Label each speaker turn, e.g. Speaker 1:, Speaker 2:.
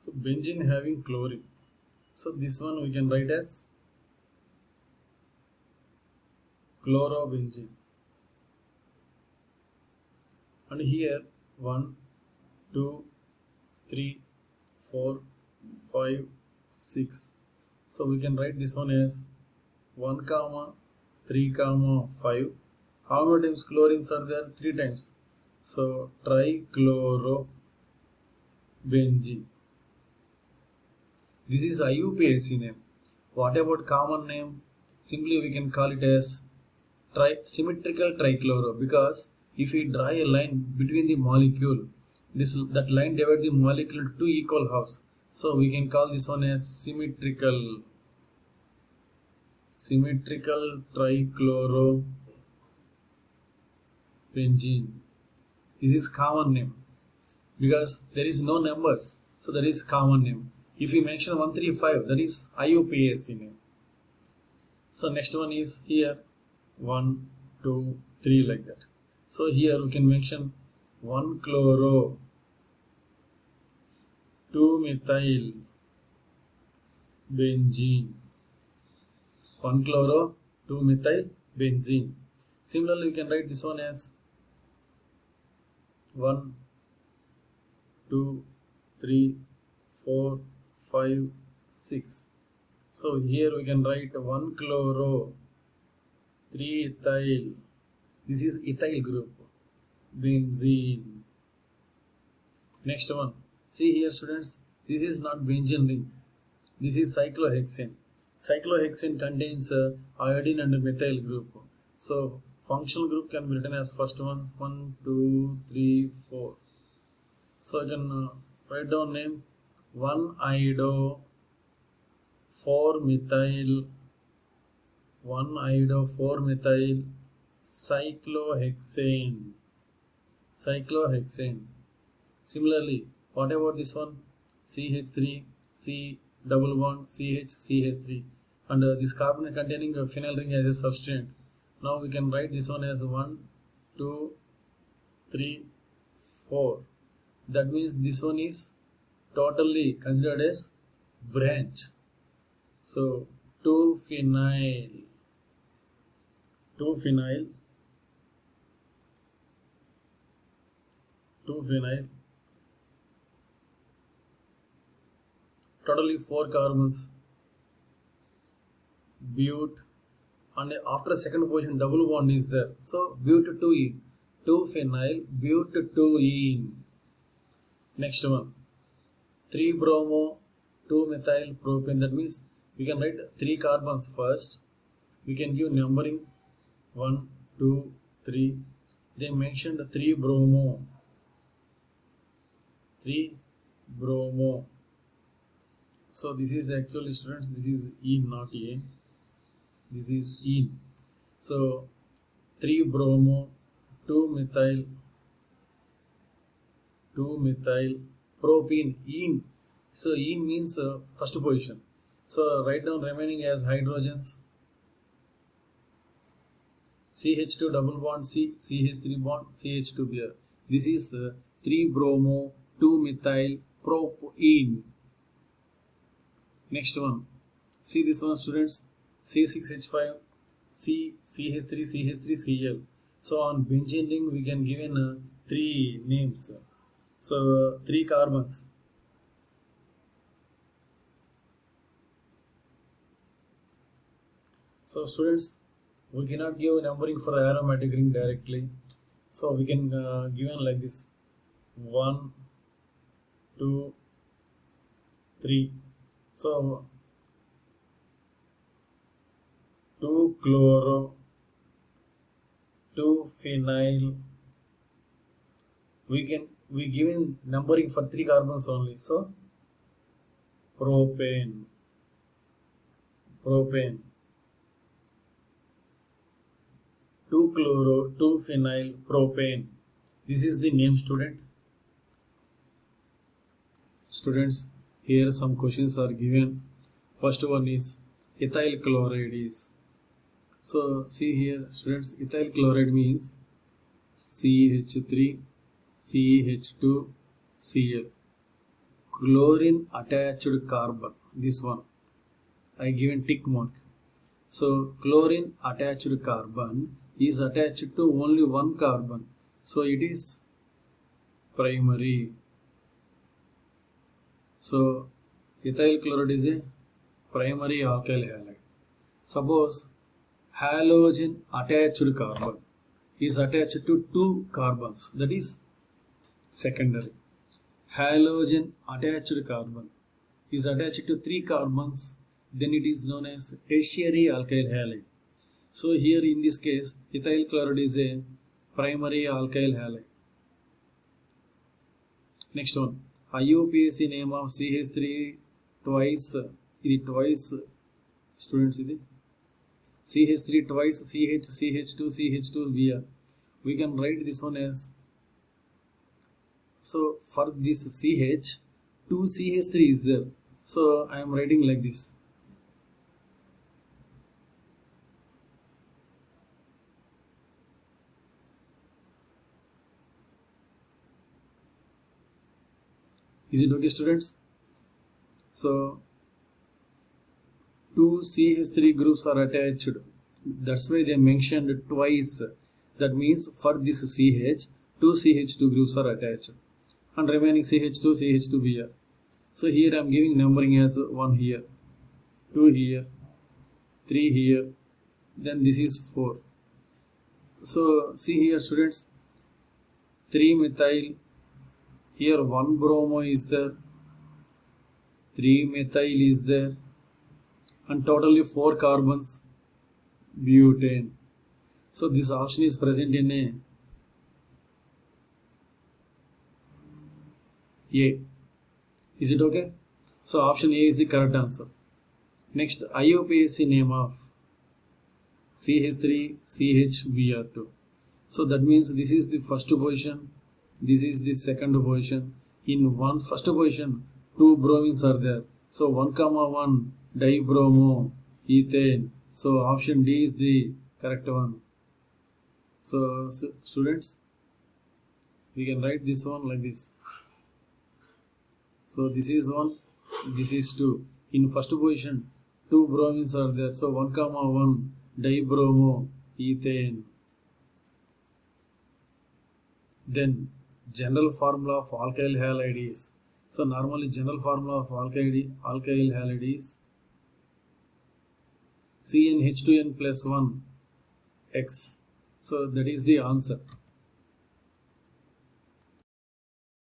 Speaker 1: So benzene having chlorine. So this one we can write as chlorobenzene. And here 1, 2, 3, 4, 5, 6. So we can write this one as 1 comma 3 comma 5. How many times chlorines are there? 3 times. So trichlorobenzene. This is IUPAC name. What about common name? Simply we can call it as symmetrical trichloro, because if we draw a line between the molecule, that line divides the molecule into two equal halves. So we can call this one as symmetrical trichlorobenzene. This is common name because there is no numbers, so that is common name. If we mention 135, that is IUPAC name. So next one is here 1, 2, 3 like that. So here we can mention 1 chloro, 2 methyl benzene, 1 chloro, 2 methyl benzene. Similarly, we can write this one as 1, 2, 3, 4, 5, 6. So here we can write 1 chloro, 3 ethyl. This is ethyl group, benzene. Next one. See here, students. This is not benzene ring. This is cyclohexane. Cyclohexane contains iodine and methyl group. So functional group can be written as first one 1, 2, 3, 4. So I can write down name 1 iodo, 4 methyl, 1 iodo, 4 methyl cyclohexane. Similarly, what about this one? CH3, C double bond, CH, CH3, and this carbon containing a phenyl ring as a substrate. Now we can write this one as 1, 2, 3, 4. That means this one is totally considered as branch. So 2-phenyl, totally 4 carbons, but, and after second position double bond is there. So but-2-ene, 2-phenyl but-2-ene. Next one, 3-bromo, 2-methyl propane. That means we can write 3 carbons first. We can give numbering 1, 2, 3. They mentioned 3-bromo. So this is actually, students, this is ene, not A. This is ene. So 3-bromo, 2-methyl propene, ene. So ene means first position. So write down remaining as hydrogens. CH2 double bond C, CH3 bond, CH2 here. This is 3-bromo, 2-methyl propene. Next one. See this one, students. C6H5, C, CH3, CH3, Cl. So on benzene ring we can given 3 names. So 3 carbons. So students, we cannot give numbering for aromatic ring directly. So we can given like this: 1, 2, 3. So 2 chloro, 2 phenyl. We given numbering for 3 carbons only. So propane. 2 chloro, 2 phenyl propane. This is the name, student. Students, here some questions are given. First one is ethyl chloride is. So see here, students, ethyl chloride means CH3, CH2, Cl. chlorine attached carbon. This one I given tick mark. So chlorine attached carbon is attached to only one carbon. So it is primary. So ethyl chloride is a primary alkyl halide. Suppose halogen attached carbon is attached to two carbons, that is secondary. Halogen attached carbon is attached to three carbons, then it is known as tertiary alkyl halide. So here in this case, ethyl chloride is a primary alkyl halide. Next one, IUPAC name of CH3 twice, students, CH3 twice CH, CH2, CH2 Br. We can write this one as, so for this CH, 2 CH3 is there. So I am writing like this. Is it okay, students? So 2 CH3 groups are attached. That's why they mentioned twice. That means for this CH, 2 CH2 groups are attached. And remaining CH2, CH2Br. So here I am giving numbering as 1 here, 2 here, 3 here, then this is 4. So see here, students, 3 methyl, here 1 bromo is there, 3 methyl is there, and totally 4 carbons, butane. So this option is present in A. Is it okay? So option A is the correct answer. Next, IUPAC name of CH3 CHBr2. So that means this is the first position, this is the second position. In first position, 2 bromines are there. So 1,1 dibromo ethane. So option D is the correct one. So students, we can write this one like this. So this is 1, this is 2. In first position, 2 bromines are there. So 1,1 dibromo ethane. Then general formula of alkyl halide is, so normally general formula of alkyl halide is CnH2n plus 1 X. So that is the answer.